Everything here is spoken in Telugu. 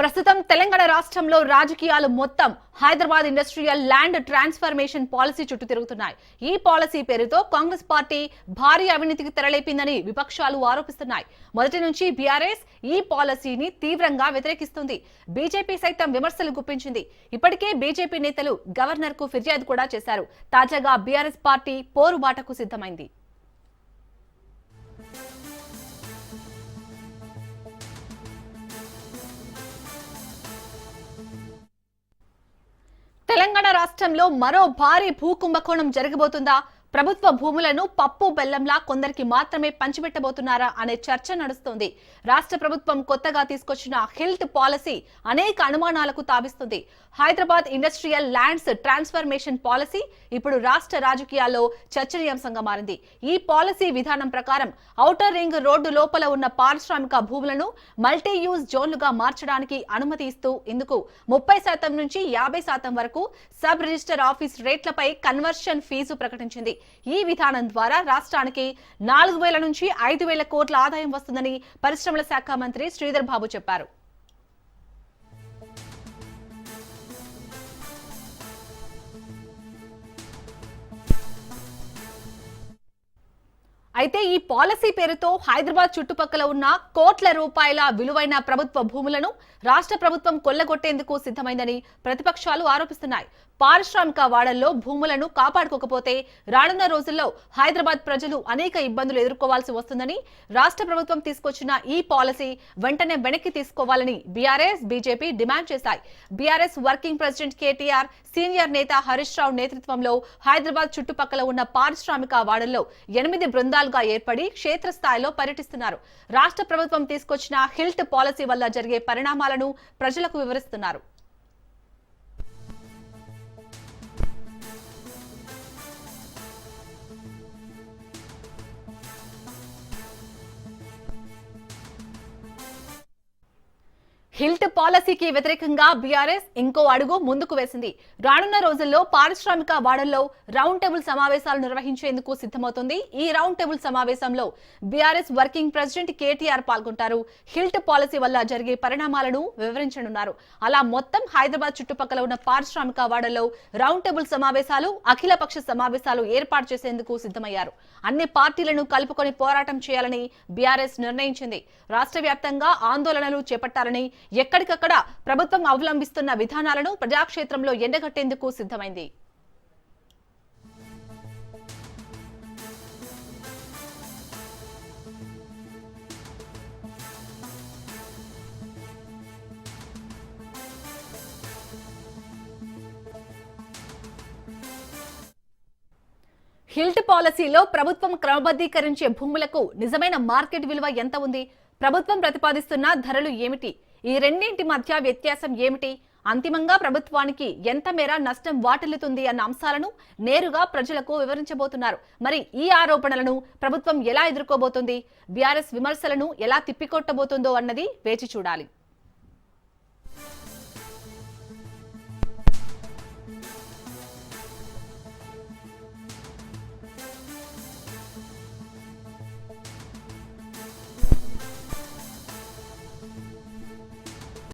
ప్రస్తుతం తెలంగాణ రాష్ట్రంలో రాజకీయాలు మొత్తం Hyderabad industrial land transformation policy చుట్టూ తిరుగుతున్నాయి. ఈ పాలసీ పేరుతో కాంగ్రెస్ పార్టీ భారీ అవినీతికి తెరలేపిందని విపక్షాలు ఆరోపిస్తున్నాయి. మొదటి నుంచి బీఆర్ఎస్ ఈ పాలసీని తీవ్రంగా వ్యతిరేకిస్తుంది. బీజేపీ సైతం విమర్శలు గుప్పించింది. ఇప్పటికే బీజేపీ నేతలు గవర్నర్ కు ఫిర్యాదు కూడా చేశారు. తాజాగా బీఆర్ఎస్ పార్టీ పోరుబాటకు సిద్ధమైంది. తెలంగాణ రాష్ట్రంలో మరో భారీ భూకుంభకోణం జరగబోతుందా? ప్రభుత్వ భూములను పప్పు బెల్లంలా కొందరికి మాత్రమే పంచిపెట్టబోతున్నారా అనే చర్చ నడుస్తోంది. రాష్ట్ర ప్రభుత్వం కొత్తగా తీసుకొచ్చిన హిల్ట్ పాలసీ అనేక అనుమానాలకు తావిస్తుంది. Hyderabad industrial lands transformation policy ఇప్పుడు రాష్ట్ర రాజకీయాల్లో చర్చనీయాంశంగా మారింది. ఈ పాలసీ విధానం ప్రకారం ఔటర్ రింగ్ రోడ్డు లోపల ఉన్న పారిశ్రామిక భూములను మల్టీ యూజ్ జోన్లుగా మార్చడానికి అనుమతి ఇస్తూ ఇందుకు 30% నుంచి 50% వరకు సబ్ రిజిస్టర్ ఆఫీస్ రేట్లపై కన్వర్షన్ ఫీజు ప్రకటించింది. ఈ విధానం ద్వారా రాష్ట్రానికి 4,000 నుంచి 5,000 కోట్ల ఆదాయం వస్తుందని పరిశ్రమల శాఖ మంత్రి శ్రీధర్ బాబు చెప్పారు. అయితే ఈ పాలసీ పేరుతో హైదరాబాద్ చుట్టుపక్కల ఉన్న కోట్ల రూపాయల విలువైన ప్రభుత్వ భూములను రాష్ట్ర ప్రభుత్వం కొల్లగొట్టేందుకు సిద్ధమైందని ప్రతిపక్షాలు ఆరోపిస్తున్నాయి. పారిశ్రామిక వాడల్లో భూములను కాపాడుకోకపోతే రానున్న రోజుల్లో హైదరాబాద్ ప్రజలు అనేక ఇబ్బందులు ఎదుర్కోవాల్సి వస్తుందని, రాష్ట్ర ప్రభుత్వం తీసుకొచ్చిన ఈ పాలసీ వెంటనే వెనక్కి తీసుకోవాలని బీఆర్ఎస్, బీజేపీ డిమాండ్ చేశాయి. BRS working president KTR, senior నేత హరీష్ రావు నేతృత్వంలో హైదరాబాద్ చుట్టుపక్కల ఉన్న పారిశ్రామిక వాడల్లో 8 బృందాలుగా ఏర్పడి క్షేత్రస్థాయిలో పర్యటిస్తున్నారు. రాష్ట్ర ప్రభుత్వం తీసుకొచ్చిన హిల్ట్ పాలసీ వల్ల జరిగే పరిణామాలను ప్రజలకు వివరిస్తున్నారు. హిల్ట్ పాలసీకి వ్యతిరేకంగా బీఆర్ఎస్ ఇంకో అడుగు ముందుకు వేసింది. రానున్న రోజుల్లో పారిశ్రామిక వాడల్లో రౌండ్ టేబుల్ సమావేశాలు నిర్వహించేందుకు సిద్ధమవుతుంది. ఈ రౌండ్ టేబుల్ సమావేశంలో బీఆర్ఎస్ వర్కింగ్ ప్రెసిడెంట్ కేటీఆర్ పాల్గొంటారు. హిల్ట్ పాలసీ వల్ల జరిగే పరిణామాలను వివరించనున్నారు. అలా మొత్తం హైదరాబాద్ చుట్టుపక్కల ఉన్న పారిశ్రామిక వాడల్లో రౌండ్ టేబుల్ సమావేశాలు, అఖిలపక్ష సమావేశాలు ఏర్పాటు చేసేందుకు సిద్ధమయ్యారు. అన్ని పార్టీలను కలుపుకొని పోరాటం చేయాలని బీఆర్ఎస్ నిర్ణయించింది. రాష్ట్ర వ్యాప్తంగా ఆందోళనలు చేపట్టాలని, ఎక్కడికక్కడ ప్రభుత్వం అవలంబిస్తున్న విధానాలను ప్రజాక్షేత్రంలో ఎండగట్టేందుకు సిద్ధమైంది. హిల్ట్ పాలసీలో ప్రభుత్వం క్రమబద్ధీకరించే భూములకు నిజమైన మార్కెట్ విలువ ఎంత ఉంది? ప్రభుత్వం ప్రతిపాదిస్తున్న ధరలు ఏమిటి? ఈ రెండింటి మధ్య వ్యత్యాసం ఏమిటి? అంతిమంగా ప్రభుత్వానికి ఎంత మేర నష్టం వాటిల్లుతుంది అన్న అంశాలను నేరుగా ప్రజలకు వివరించబోతున్నారు. మరి ఈ ఆరోపణలను ప్రభుత్వం ఎలా ఎదుర్కోబోతుంది? బీఆర్ఎస్ విమర్శలను ఎలా తిప్పికొట్టబోతుందో అన్నది వేచి చూడాలి.